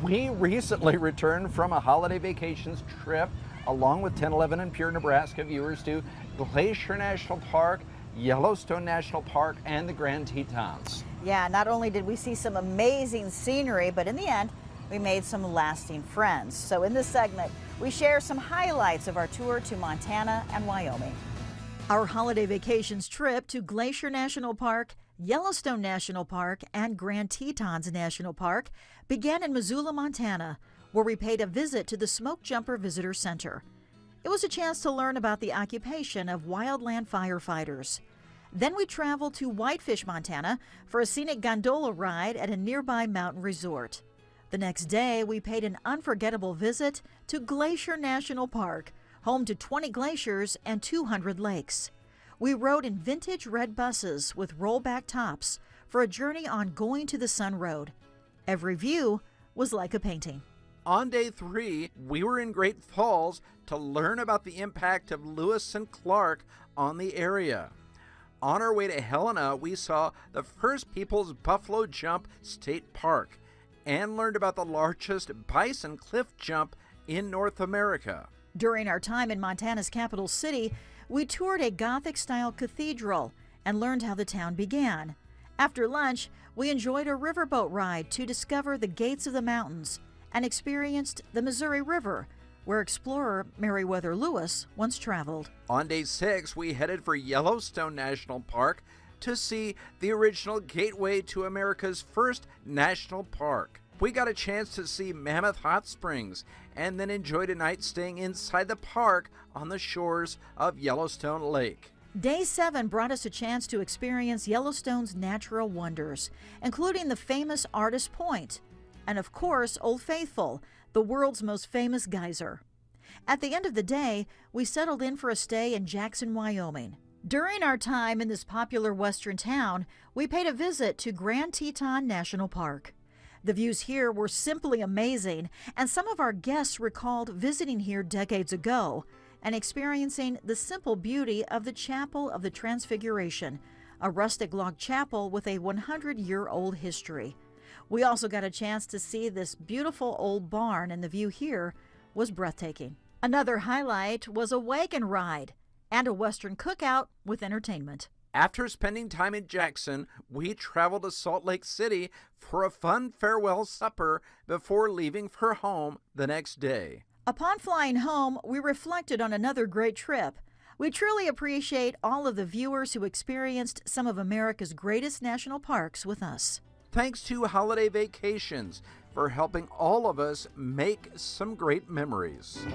We recently returned from a holiday vacations trip along with 1011 and Pure Nebraska viewers to Glacier National Park, Yellowstone National Park, and the Grand Tetons. Yeah, not only did we see some amazing scenery, but in the end, we made some lasting friends. So in this segment, we share some highlights of our tour to Montana and Wyoming. Our holiday vacations trip to Glacier National Park, Yellowstone National Park, and Grand Tetons National Park began in Missoula, Montana, where we paid a visit to the Smoke Jumper Visitor Center. It was a chance to learn about the occupation of wildland firefighters. Then we traveled to Whitefish, Montana for a scenic gondola ride at a nearby mountain resort. The next day, we paid an unforgettable visit to Glacier National Park, home to 20 glaciers and 200 lakes. We rode in vintage red buses with rollback tops for a journey on Going to the Sun Road. Every view was like a painting. On day 3, we were in Great Falls to learn about the impact of Lewis and Clark on the area. On our way to Helena, we saw the first People's Buffalo Jump State Park and learned about the largest bison cliff jump in North America. During our time in Montana's capital city, we toured a Gothic-style cathedral and learned how the town began. After lunch, we enjoyed a riverboat ride to discover the gates of the mountains and experienced the Missouri River, where explorer Meriwether Lewis once traveled. On day 6, we headed for Yellowstone National Park to see the original gateway to America's first national park. We got a chance to see Mammoth Hot Springs and then enjoyed a night staying inside the park on the shores of Yellowstone Lake. Day 7 brought us a chance to experience Yellowstone's natural wonders, including the famous Artist Point, and of course, Old Faithful, the world's most famous geyser. At the end of the day, we settled in for a stay in Jackson, Wyoming. During our time in this popular western town, we paid a visit to Grand Teton National Park. The views here were simply amazing, and some of our guests recalled visiting here decades ago and experiencing the simple beauty of the Chapel of the Transfiguration, a rustic log chapel with a 100-year-old history. We also got a chance to see this beautiful old barn, and the view here was breathtaking. Another highlight was a wagon ride and a Western cookout with entertainment. After spending time in Jackson, we traveled to Salt Lake City for a fun farewell supper before leaving for home the next day. Upon flying home, we reflected on another great trip. We truly appreciate all of the viewers who experienced some of America's greatest national parks with us. Thanks to Holiday Vacations for helping all of us make some great memories.